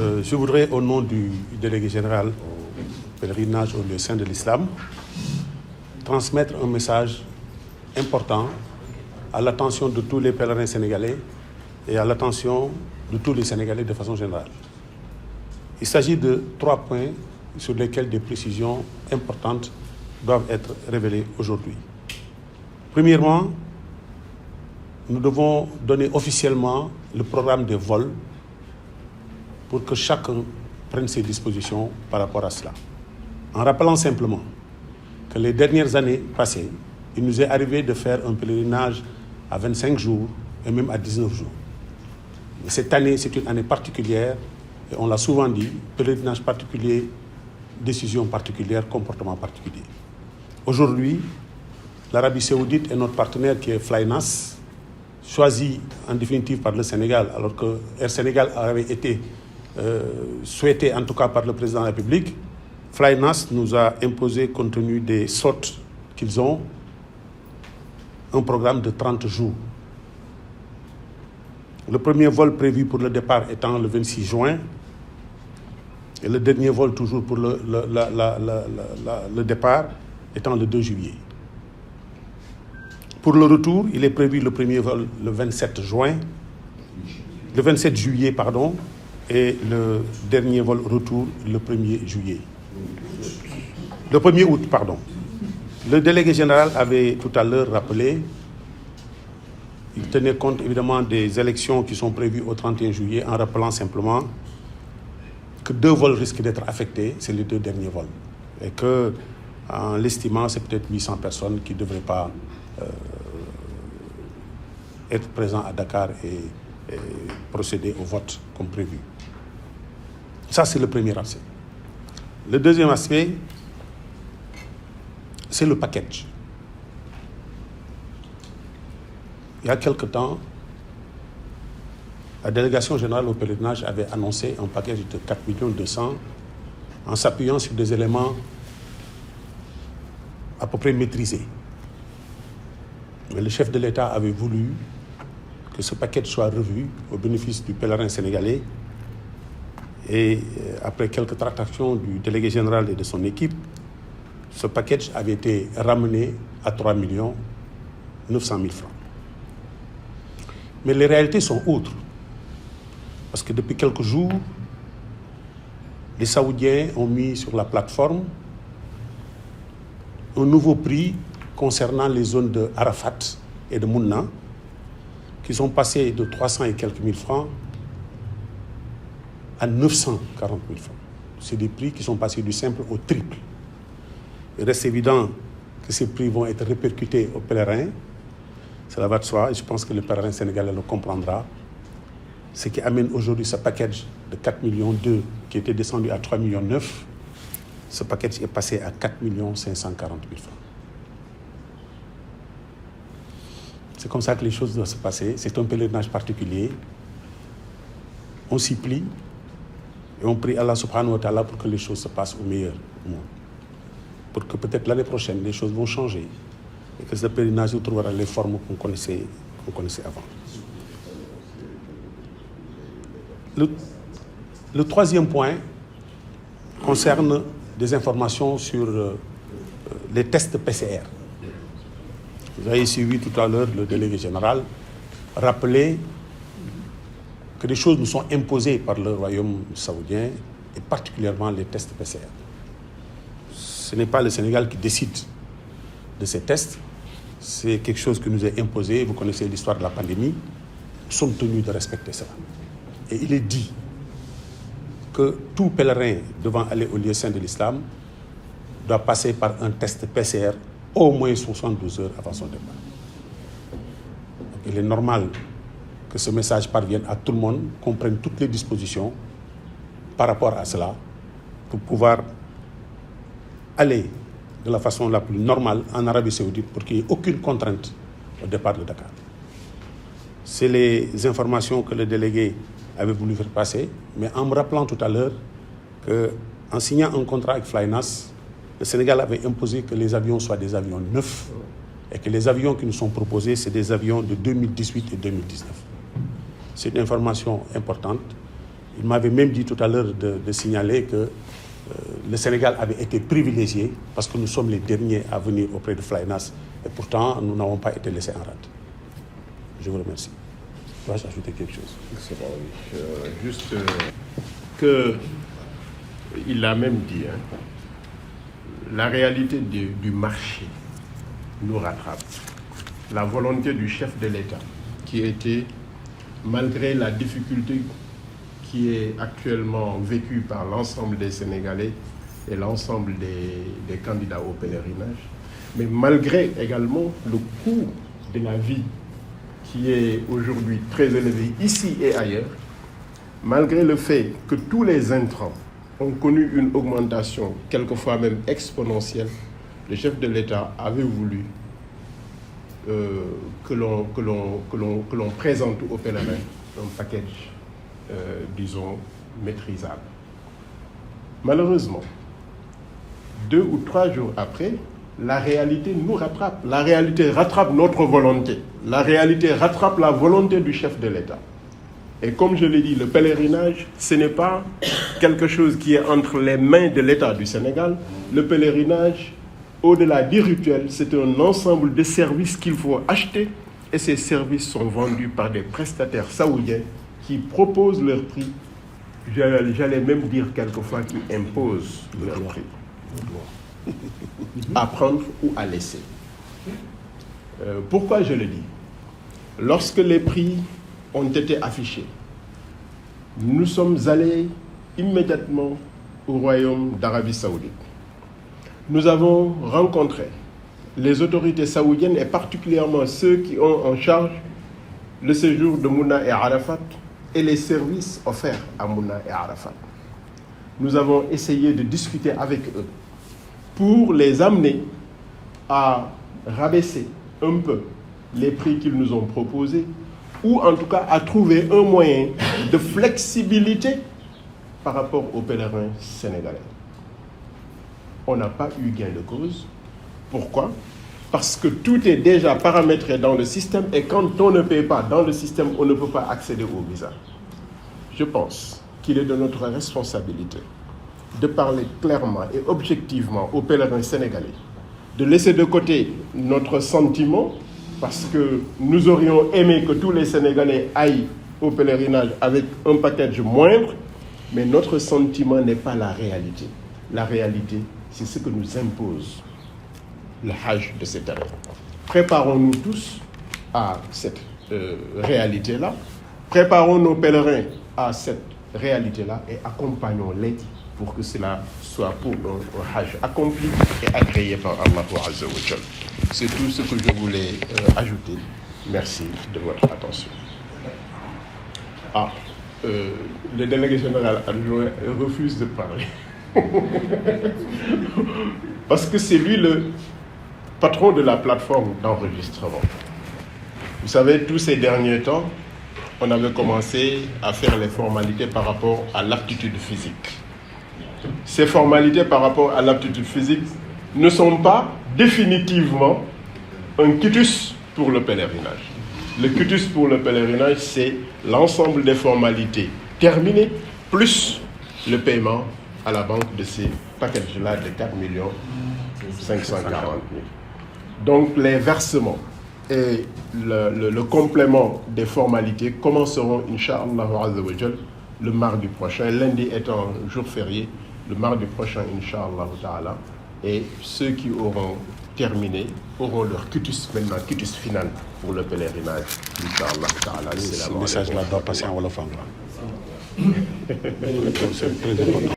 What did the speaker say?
Je voudrais, au nom du délégué général au pèlerinage au lieu saint de l'Islam, transmettre un message important à l'attention de tous les pèlerins sénégalais et à l'attention de tous les Sénégalais de façon générale. Il s'agit de 3 points sur lesquels des précisions importantes doivent être révélées aujourd'hui. Premièrement, nous devons donner officiellement le programme des vols pour que chacun prenne ses dispositions par rapport à cela. En rappelant simplement que les dernières années passées, il nous est arrivé de faire un pèlerinage à 25 jours et même à 19 jours. Mais cette année, c'est une année particulière et on l'a souvent dit, pèlerinage particulier, décision particulière, comportement particulier. Aujourd'hui, l'Arabie Saoudite est notre partenaire qui est Flynas, choisi en définitive par le Sénégal, alors que Air Sénégal avait été souhaité en tout cas par le président de la République. Flynas nous a imposé, compte tenu des sortes qu'ils ont, un programme de 30 jours. Le premier vol prévu pour le départ étant le 26 juin et le dernier vol toujours pour le départ étant le 2 juillet. Pour le retour, il est prévu le premier vol le 27 juillet, et le dernier vol retour le 1er juillet. Le 1er août, pardon. Le délégué général avait tout à l'heure rappelé, il tenait compte évidemment des élections qui sont prévues au 31 juillet en rappelant simplement que 2 vols risquent d'être affectés, c'est les 2 derniers vols. Et que, en l'estimant, c'est peut-être 800 personnes qui ne devraient pas être présents à Dakar et procéder au vote comme prévu. Ça, c'est le premier aspect. Le deuxième aspect, c'est le package. Il y a quelque temps, la délégation générale au pèlerinage avait annoncé un package de 4 200 000 en s'appuyant sur des éléments à peu près maîtrisés. Mais le chef de l'État avait voulu que ce package soit revu au bénéfice du pèlerin sénégalais. Et après quelques tractations du délégué général et de son équipe, ce package avait été ramené à 3 900 000 francs. Mais les réalités sont autres. Parce que depuis quelques jours, les Saoudiens ont mis sur la plateforme un nouveau prix concernant les zones de Arafat et de Mouna, qui sont passées de 300 et quelques mille francs à 940 000 francs. C'est des prix qui sont passés du simple au triple. Il reste évident que ces prix vont être répercutés aux pèlerins. Cela va de soi et je pense que le pèlerin sénégalais le comprendra. Ce qui amène aujourd'hui ce package de 4,2 millions qui était descendu à 3,9 millions, ce package est passé à 4 540 000 francs. C'est comme ça que les choses doivent se passer. C'est un pèlerinage particulier. On s'y plie et on prie Allah subhanahu wa ta'ala pour que les choses se passent au meilleur. Pour que peut-être l'année prochaine, les choses vont changer et que ce pèlerinage retrouvera les formes qu'on connaissait avant. Le troisième point concerne des informations sur les tests PCR. Vous avez suivi tout à l'heure le délégué général rappeler que des choses nous sont imposées par le royaume saoudien et particulièrement les tests PCR. Ce n'est pas le Sénégal qui décide de ces tests, c'est quelque chose qui nous est imposé. Vous connaissez l'histoire de la pandémie, nous sommes tenus de respecter cela. Et il est dit que tout pèlerin devant aller au lieu saint de l'Islam doit passer par un test PCR au moins 72 heures avant son départ. Donc, il est normal que ce message parvienne à tout le monde, qu'on prenne toutes les dispositions par rapport à cela pour pouvoir aller de la façon la plus normale en Arabie Saoudite pour qu'il n'y ait aucune contrainte au départ de Dakar. C'est les informations que le délégué avait voulu faire passer, mais en me rappelant tout à l'heure qu'en signant un contrat avec Flynas, le Sénégal avait imposé que les avions soient des avions neufs et que les avions qui nous sont proposés, c'est des avions de 2018 et 2019. C'est une information importante Il m'avait même dit tout à l'heure de signaler que le Sénégal avait été privilégié parce que nous sommes les derniers à venir auprès de Flynas et pourtant nous n'avons pas été laissés en rade. Je vous remercie. Dois-je ajouter quelque chose? C'est bon, oui. Juste que il l'a même dit, hein, la réalité du marché nous rattrape. La volonté du chef de l'État qui était, malgré la difficulté qui est actuellement vécue par l'ensemble des Sénégalais et l'ensemble des candidats au pèlerinage, mais malgré également le coût de la vie qui est aujourd'hui très élevé ici et ailleurs, malgré le fait que tous les intrants ont connu une augmentation, quelquefois même exponentielle, le chef de l'État avait voulu que l'on présente aux pèlerins un package, disons, maîtrisable. Malheureusement, 2 ou 3 jours après, la réalité nous rattrape. La réalité rattrape notre volonté. La réalité rattrape la volonté du chef de l'État. Et comme je l'ai dit, le pèlerinage, ce n'est pas quelque chose qui est entre les mains de l'État du Sénégal. Le pèlerinage, au-delà du rituel, c'est un ensemble de services qu'il faut acheter. Et ces services sont vendus par des prestataires saoudiens qui proposent leur prix. J'allais même dire quelquefois qui imposent leur prix. À prendre ou à laisser. Pourquoi je le dis? Lorsque les prix ont été affichés, nous sommes allés immédiatement au Royaume d'Arabie Saoudite. Nous avons rencontré les autorités saoudiennes et particulièrement ceux qui ont en charge le séjour de Mouna et Arafat et les services offerts à Mouna et Arafat. Nous avons essayé de discuter avec eux pour les amener à rabaisser un peu les prix qu'ils nous ont proposés ou en tout cas à trouver un moyen de flexibilité par rapport aux pèlerins sénégalais. On n'a pas eu gain de cause. Pourquoi? Parce que tout est déjà paramétré dans le système et quand on ne paye pas dans le système, on ne peut pas accéder au visa. Je pense qu'il est de notre responsabilité de parler clairement et objectivement aux pèlerins sénégalais, de laisser de côté notre sentiment, parce que nous aurions aimé que tous les Sénégalais aillent au pèlerinage avec un package moindre, mais notre sentiment n'est pas la réalité. La réalité, c'est ce que nous impose le Hajj de cette année. Préparons-nous tous à cette réalité-là, préparons nos pèlerins à cette réalité-là et accompagnons-les pour que cela soit pour un Hajj accompli et agréé par Allah Azza wa Jal. C'est tout ce que je voulais ajouter. Merci de votre attention. Le délégué général adjoint refuse de parler. Parce que c'est lui le patron de la plateforme d'enregistrement. Vous savez, tous ces derniers temps, on avait commencé à faire les formalités par rapport à l'aptitude physique. Ces formalités par rapport à l'aptitude physique ne sont pas définitivement un quitus pour le pèlerinage. Le quitus pour le pèlerinage, c'est l'ensemble des formalités terminées, plus le paiement à la banque de ces packages-là de 4 540 000. Donc les versements et le complément des formalités commenceront, Inch'Allah Azza wa Jal, le mardi prochain, lundi étant jour férié, le mardi prochain, Inch'Allah Ta'ala, et ceux qui auront terminé auront leur quitus, maintenant quitus final pour le pèlerinage, Inch'Allah Ta'ala. Ce message-là doit passer en Wolof. C'est très important.